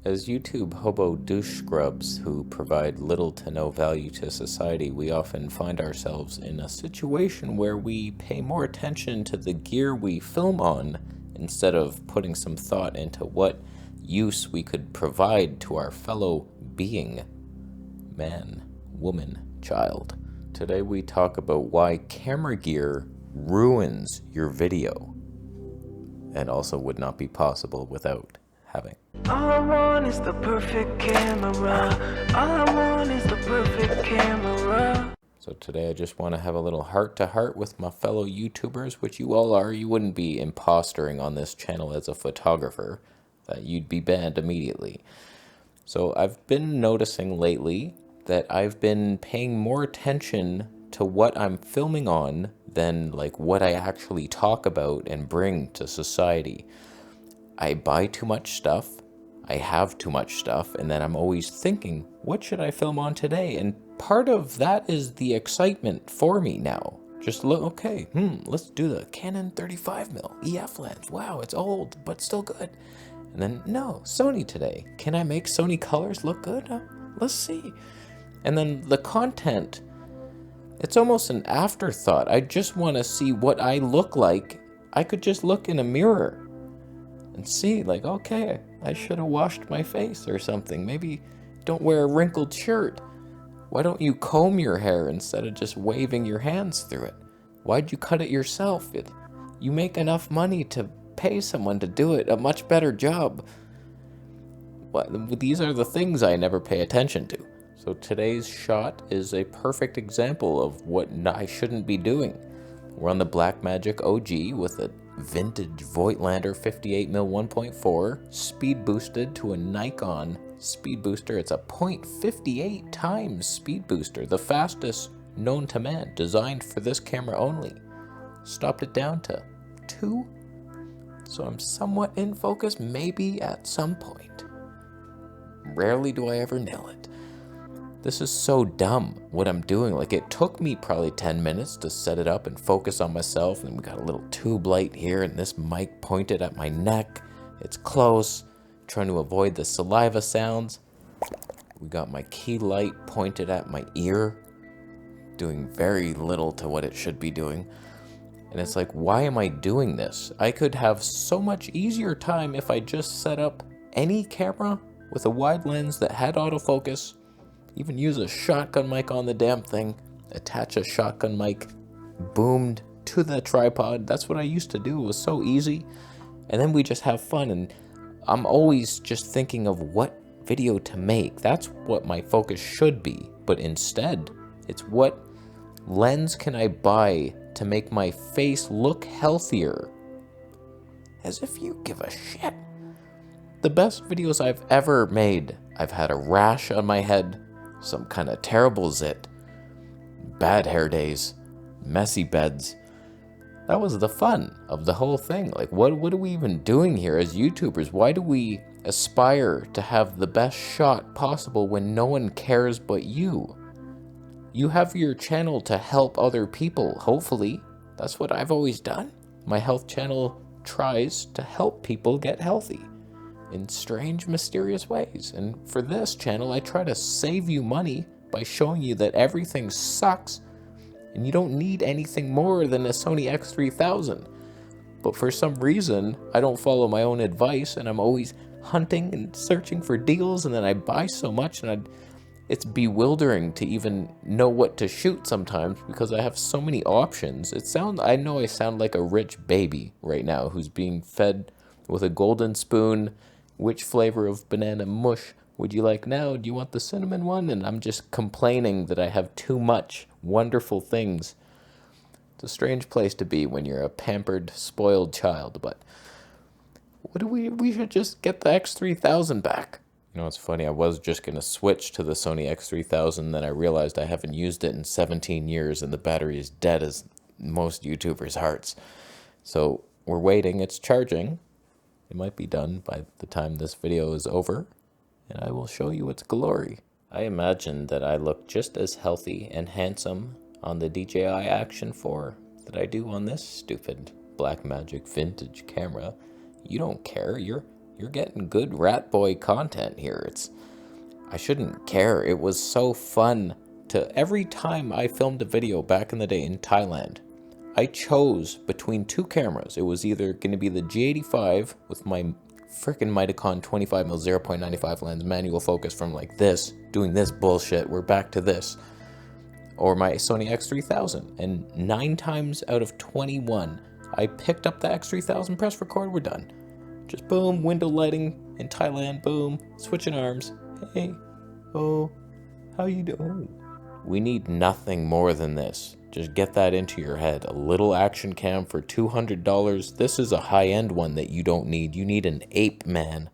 As YouTube hobo douche scrubs who provide little to no value to society, we often find ourselves in a situation where we pay more attention to the gear we film on instead of putting some thought into what use we could provide to our fellow being, man, woman, child. Today we talk about why camera gear ruins your video and also would not be possible without having. All I want is the perfect camera. All I want is the perfect camera. So today I just want to have a little heart-to-heart with my fellow YouTubers, which you all are. You wouldn't be impostering on this channel as a photographer. You'd be banned immediately. So I've been noticing lately that I've been paying more attention to what I'm filming on than like what I actually talk about and bring to society. I buy too much stuff, I have too much stuff, and then I'm always thinking, what should I film on today? And part of that is the excitement for me now. Just look, okay, let's do the Canon 35mm EF lens. Wow, it's old, but still good. And then, no, Sony today. Can I make Sony colors look good? Let's see. And then the content, it's almost an afterthought. I just want to see what I look like. I could just look in a mirror and see, like, okay, I should have washed my face or something. Maybe don't wear a wrinkled shirt. Why don't you comb your hair instead of just waving your hands through it? Why'd you cut it yourself? You make enough money to pay someone to do it, a much better job. These are the things I never pay attention to. So today's shot is a perfect example of what I shouldn't be doing. We're on the Blackmagic OG with a vintage Voigtlander 58mm 1.4 speed boosted to a Nikon speed booster. It's a 0.58 times speed booster, the fastest known to man, designed for this camera only. Stopped it down to 2, so I'm somewhat in focus, maybe at some point. Rarely do I ever nail it. This is so dumb, what I'm doing. Like, it took me probably 10 minutes to set it up and focus on myself, and we got a little tube light here, and this mic pointed at my neck. It's close, trying to avoid the saliva sounds. We got my key light pointed at my ear, doing very little to what it should be doing. And it's like, why am I doing this? I could have so much easier time if I just set up any camera with a wide lens that had autofocus, even use a shotgun mic on the damn thing, attach a shotgun mic boomed to the tripod. That's what I used to do. It was so easy. And then we just have fun. And I'm always just thinking of what video to make. That's what my focus should be. But instead, it's what lens can I buy to make my face look healthier? As if you give a shit. The best videos I've ever made, I've had a rash on my head, some kind of terrible zit, bad hair days, messy beds. That was the fun of the whole thing. Like, what are we even doing here as YouTubers? Why do we aspire to have the best shot possible when no one cares but you? You have your channel to help other people, hopefully. That's what I've always done. My health channel tries to help people get healthy in strange, mysterious ways. And for this channel, I try to save you money by showing you that everything sucks and you don't need anything more than a Sony X3000. But for some reason, I don't follow my own advice, and I'm always hunting and searching for deals, and then I buy so much, and it's bewildering to even know what to shoot sometimes because I have so many options. I know I sound like a rich baby right now who's being fed with a golden spoon. Which flavor of banana mush would you like now? Do you want the cinnamon one? And I'm just complaining that I have too much wonderful things. It's a strange place to be when you're a pampered, spoiled child, but we should just get the X3000 back. You know, it's funny, I was just going to switch to the Sony X3000, then I realized I haven't used it in 17 years and the battery is dead as most YouTubers' hearts. So we're waiting, it's charging. It might be done by the time this video is over, and I will show you its glory. I imagine that I look just as healthy and handsome on the DJI Action 4 that I do on this stupid Blackmagic vintage camera. You don't care. You're you're getting good rat boy content here. I shouldn't care. It was so fun every time I filmed a video back in the day in Thailand, I chose between two cameras. It was either going to be the G85 with my frickin' Mitacon 25mm 0.95 lens manual focus from like this, doing this bullshit, we're back to this, or my Sony X3000. And 9 times out of 21, I picked up the X3000, press record, we're done. Just boom, window lighting in Thailand, boom, switching arms. Hey, oh, how you doing? We need nothing more than this. Just get that into your head. A little action cam for $200. This is a high-end one that you don't need. You need an Ape Man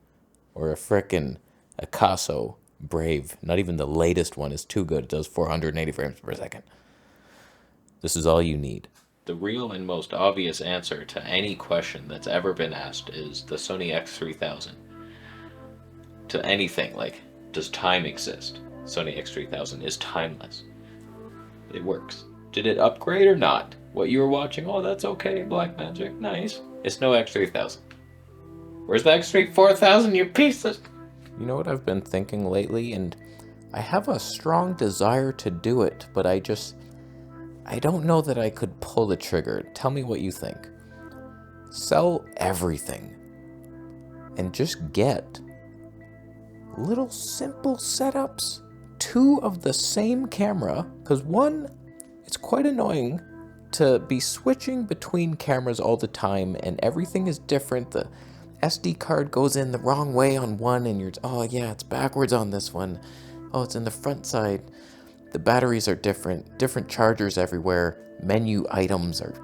or a frickin' Akaso Brave. Not even the latest one is too good. It does 480 frames per second. This is all you need. The real and most obvious answer to any question that's ever been asked is the Sony X3000. To anything like, does time exist? Sony X3000 is timeless. It works. Did it upgrade or not? What you were watching, oh, that's okay, Blackmagic, nice. It's no X3000. Where's the X4000, you pieces? You know what I've been thinking lately, and I have a strong desire to do it, but I don't know that I could pull the trigger. Tell me what you think. Sell everything and just get little simple setups. 2 of the same camera, because one, it's quite annoying to be switching between cameras all the time and everything is different. The SD card goes in the wrong way on one and you're, oh yeah, it's backwards on this one. Oh, it's in the front side. The batteries are different chargers everywhere. Menu items are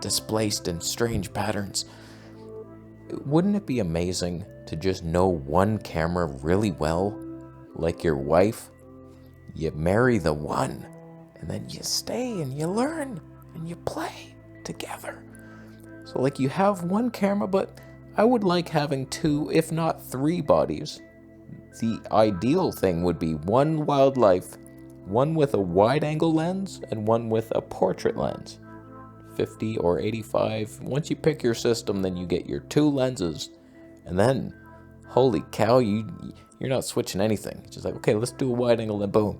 displaced in strange patterns. Wouldn't it be amazing to just know one camera really well? Like your wife? You marry the one, and then you stay and you learn and you play together. So like you have one camera, but I would like having 2, if not 3 bodies. The ideal thing would be one wildlife, one with a wide-angle lens, and one with a portrait lens. 50 or 85. Once you pick your system, then you get your 2 lenses, and then, holy cow, you're not switching anything. It's just like, okay, let's do a wide-angle, then boom.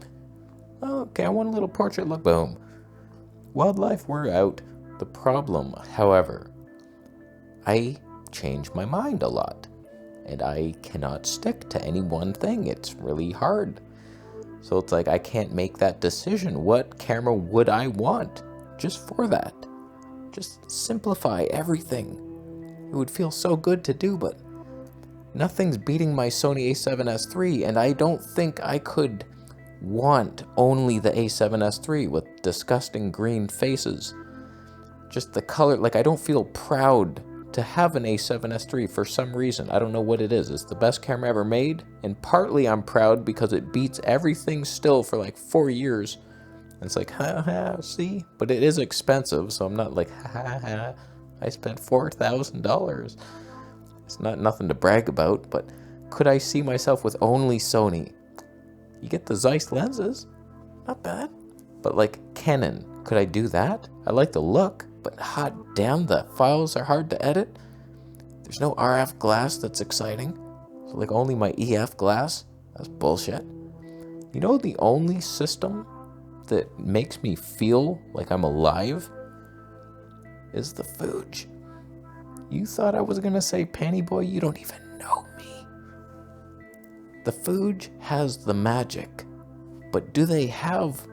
Oh, okay, I want a little portrait look, boom. Wildlife, we're out. The problem, however, I change my mind a lot, and I cannot stick to any one thing. It's really hard. So it's like I can't make that decision. What camera would I want just for that? Just simplify everything. It would feel so good to do, but nothing's beating my Sony a7S III, and I don't think I could want only the a7S III with disgusting green faces. Just the color, like I don't feel proud to have an a7S III for some reason. I don't know what it is. It's the best camera ever made, and partly I'm proud because it beats everything still for like 4 years. And it's like, ha ha, see? But it is expensive, so I'm not like, ha ha, I spent $4,000. It's not nothing to brag about, but could I see myself with only Sony? You get the Zeiss lenses, not bad. But like Canon, could I do that? I like the look, but hot damn, the files are hard to edit. There's no RF glass that's exciting. So like only my EF glass? That's bullshit. You know the only system that makes me feel like I'm alive is the Fuji. You thought I was gonna say Panty Boy? You don't even know me. The Fuji has the magic, but do they have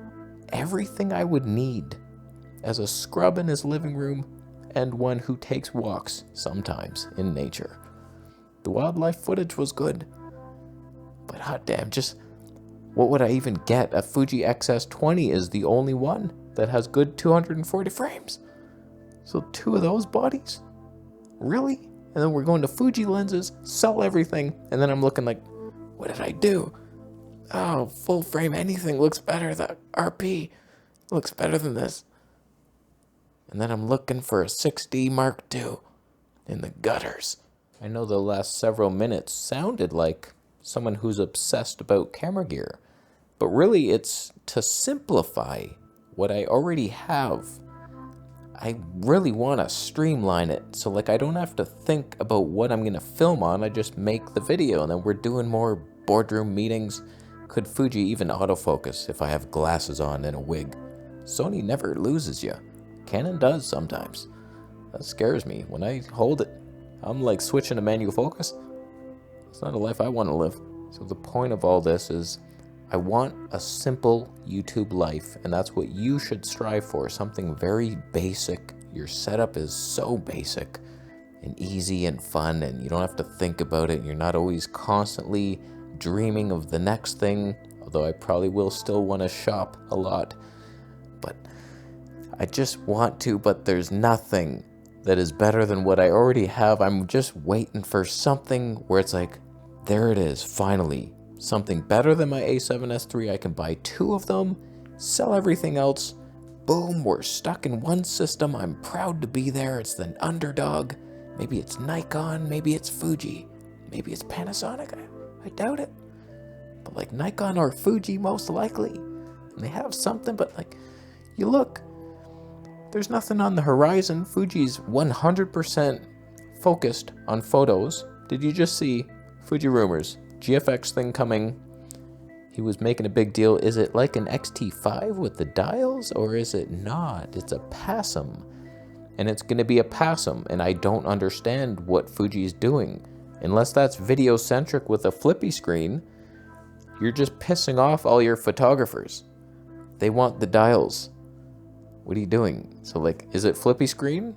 everything I would need as a scrub in his living room and one who takes walks sometimes in nature? The wildlife footage was good, but hot damn, just what would I even get? A Fuji XS20 is the only one that has good 240 frames. So 2 of those bodies? Really? And then we're going to Fuji lenses, sell everything, and then I'm looking like, what did I do? Oh, full frame anything looks better. The RP looks better than this. And then I'm looking for a 6D Mark II in the gutters. I know the last several minutes sounded like someone who's obsessed about camera gear, but really it's to simplify what I already have. I really want to streamline it. So like I don't have to think about what I'm going to film on. I just make the video and then we're doing more boardroom meetings. Could Fuji even autofocus if I have glasses on and a wig? Sony never loses you. Canon does sometimes. That scares me. When I hold it, I'm like switching to manual focus. It's not a life I want to live. So the point of all this is I want a simple YouTube life, and that's what you should strive for. Something very basic. Your setup is so basic and easy and fun, and you don't have to think about it. You're not always constantly dreaming of the next thing, although I probably will still want to shop a lot. But I just want to, but there's nothing that is better than what I already have. I'm just waiting for something where it's like, there it is, finally. Something better than my A7S III. I can buy 2 of them, sell everything else. Boom, we're stuck in one system. I'm proud to be there. It's the underdog. Maybe it's Nikon, maybe it's Fuji, maybe it's Panasonic. I doubt it. But like Nikon or Fuji most likely. And they have something, but like, you look, there's nothing on the horizon. Fuji's 100% focused on photos. Did you just see Fuji rumors? GFX thing coming. He was making a big deal. Is it like an XT5 with the dials, or is it not? It's a PASM, and it's going to be a PASM, and I don't understand what Fuji's doing. Unless that's video-centric with a flippy screen, you're just pissing off all your photographers. They want the dials. What are you doing? So like, is it flippy screen?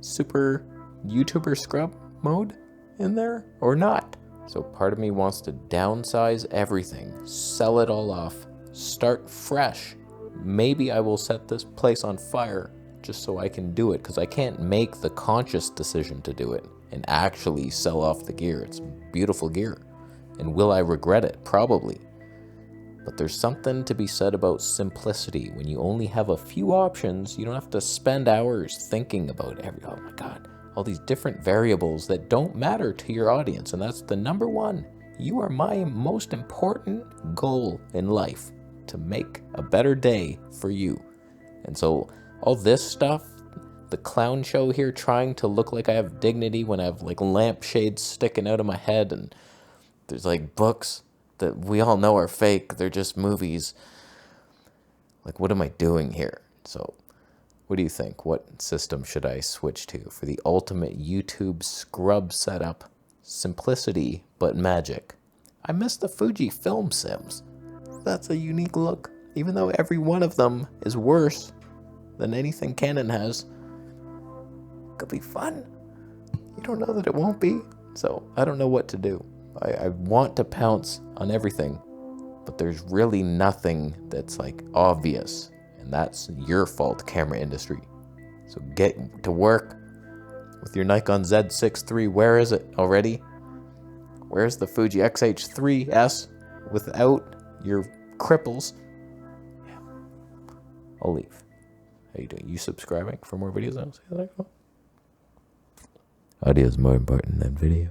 Super YouTuber scrub mode in there, or not? So part of me wants to downsize everything, sell it all off, start fresh. Maybe I will set this place on fire just so I can do it, because I can't make the conscious decision to do it and actually sell off the gear. It's beautiful gear. And will I regret it? Probably. But there's something to be said about simplicity. When you only have a few options, you don't have to spend hours thinking about oh my God, all these different variables that don't matter to your audience. And that's the number one. You are my most important goal in life, to make a better day for you. And so all this stuff, the clown show here, trying to look like I have dignity when I have like lampshades sticking out of my head, and there's like books that we all know are fake. They're just movies. Like, what am I doing here? So what do you think? What system should I switch to for the ultimate YouTube scrub setup? Simplicity, but magic. I miss the Fuji film sims. That's a unique look. Even though every one of them is worse than anything Canon has, could be fun. You don't know that it won't be. So I don't know what to do. I want to pounce on everything, but there's really nothing that's like obvious. And that's your fault, camera industry. So get to work with your Nikon Z6 III. Where is it already? Where's the Fuji X-H3S without your cripples? Yeah. I'll leave. How you doing? You subscribing for more videos? Audio is more important than video.